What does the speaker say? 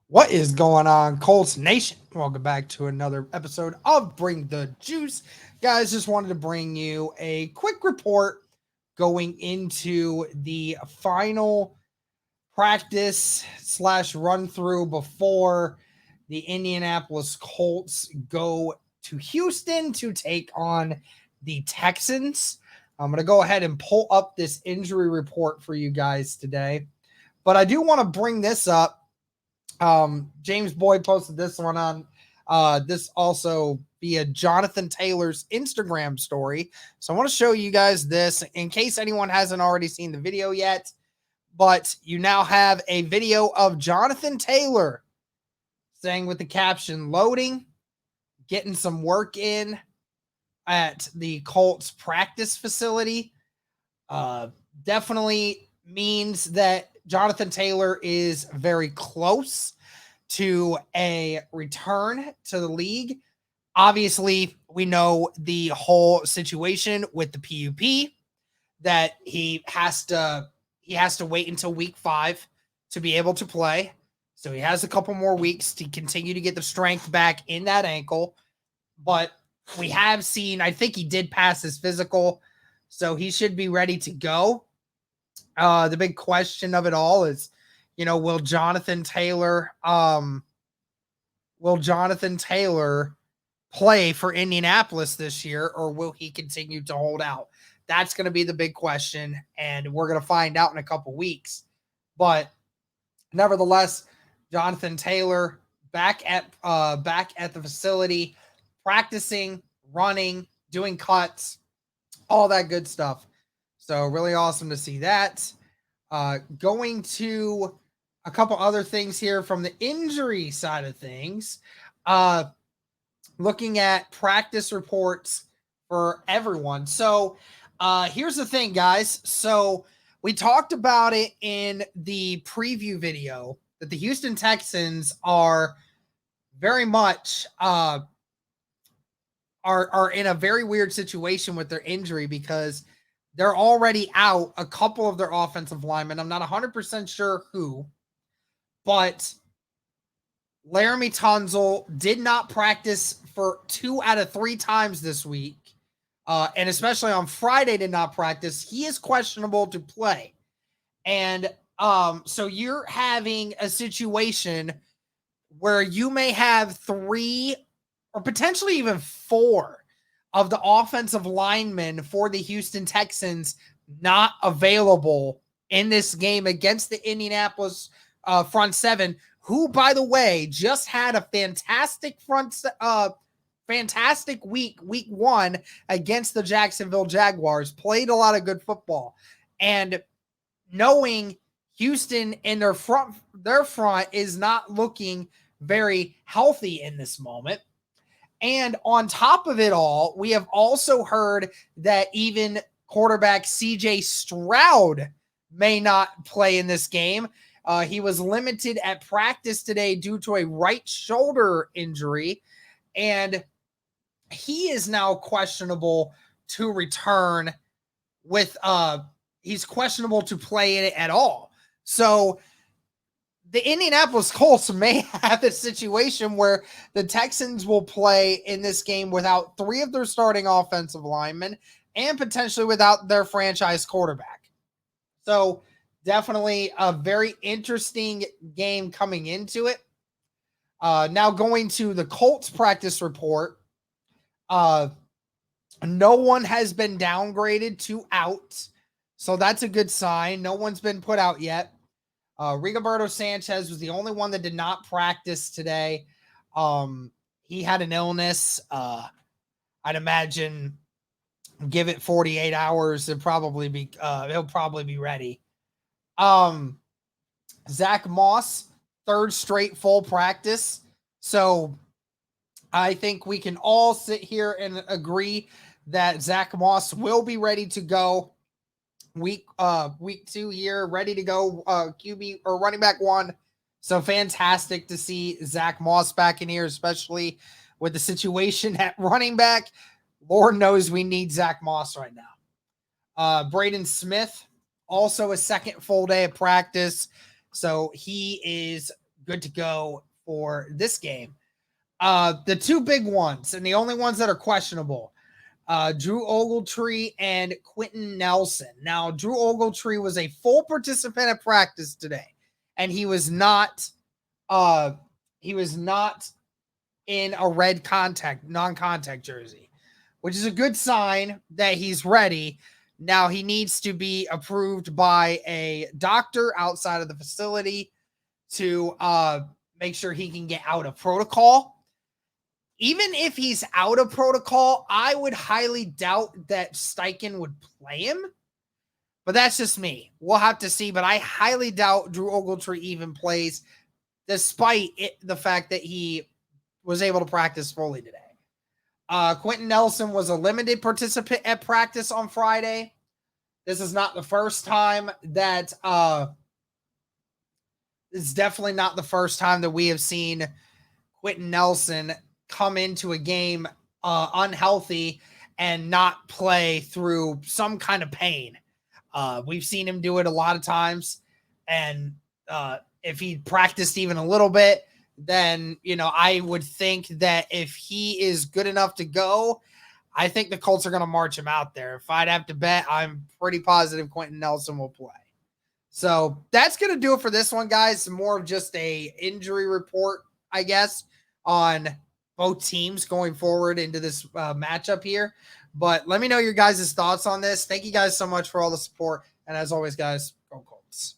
What is going on, Colts Nation? Welcome back to another episode of Bring the Juice. Guys, just wanted to bring you a quick report going into the final practice slash run through before the Indianapolis Colts go to Houston to take on the Texans. I'm going to go ahead and pull up this injury report for you guys today. But I do want to bring this up. James Boyd posted this one on this also via Jonathan Taylor's Instagram story. So I want to show you guys this in case anyone hasn't already seen the video yet. But you now have a video of Jonathan Taylor saying with the caption loading, getting some work in at the Colts practice facility. Definitely means that Jonathan Taylor is very close to a return to the league. Obviously, we know the whole situation with the PUP that he has to wait until week 5 to be able to play. So he has a couple more weeks to continue to get the strength back in that ankle. But we have seen, I think he did pass his physical, so he should be ready to go. The big question of it all is, will Jonathan Taylor play for Indianapolis this year, or will he continue to hold out? That's going to be the big question, and we're going to find out in a couple weeks. But nevertheless, Jonathan Taylor back at the facility, practicing, running, doing cuts, all that good stuff. So really awesome to see that. Going to a couple other things here from the injury side of things. Looking at practice reports for everyone. So here's the thing, guys. So we talked about it in the preview video that the Houston Texans are very much are in a very weird situation with their injury because they're already out a couple of their offensive linemen. I'm not 100% sure who, but Laramie Tunzel did not practice for 2 out of 3 times this week, and especially on Friday did not practice. He is questionable to play. And so you're having a situation where you may have 3 or potentially even 4 of the offensive linemen for the Houston Texans not available in this game against the Indianapolis front 7, who, by the way, just had a fantastic week 1 against the Jacksonville Jaguars, played a lot of good football. And knowing Houston in their front is not looking very healthy in this moment. And on top of it all, we have also heard that even quarterback CJ Stroud may not play in this game. He was limited at practice today due to a right shoulder injury, and he is now questionable to return with he's questionable to play in it at all. So the Indianapolis Colts may have a situation where the Texans will play in this game without 3 of their starting offensive linemen and potentially without their franchise quarterback. So definitely a very interesting game coming into it. Now going to the Colts practice report. No one has been downgraded to out. So that's a good sign. No one's been put out yet. Rigoberto Sanchez was the only one that did not practice today. He had an illness. I'd imagine give it 48 hours and probably be he'll probably be ready. Zach Moss, 3rd straight full practice. So I think we can all sit here and agree that Zach Moss will be ready to go. Week 2 here, ready to go, QB or running back 1. So fantastic to see Zach Moss back in here, especially with the situation at running back. Lord knows we need Zach Moss right now. Braden Smith, also a 2nd full day of practice. So he is good to go for this game. The two big ones, and the only ones that are questionable, Drew Ogletree and Quentin Nelson. Now, Drew Ogletree was a full participant at practice today, and he was not in a red non-contact jersey, which is a good sign that he's ready. Now he needs to be approved by a doctor outside of the facility to make sure he can get out of protocol. Even if he's out of protocol, I would highly doubt that Steichen would play him. But that's just me. We'll have to see. But I highly doubt Drew Ogletree even plays, despite the fact that he was able to practice fully today. Quentin Nelson was a limited participant at practice on Friday. This is not the first time that it's definitely not the first time that we have seen Quentin Nelson come into a game unhealthy and not play through some kind of pain. We've seen him do it a lot of times. And if he practiced even a little bit, then, I would think that if he is good enough to go, I think the Colts are going to march him out there. If I'd have to bet, I'm pretty positive Quentin Nelson will play. So that's going to do it for this one, guys. More of just a injury report, I guess, on both teams going forward into this matchup here. But let me know your guys' thoughts on this. Thank you guys so much for all the support. And as always, guys, go Colts.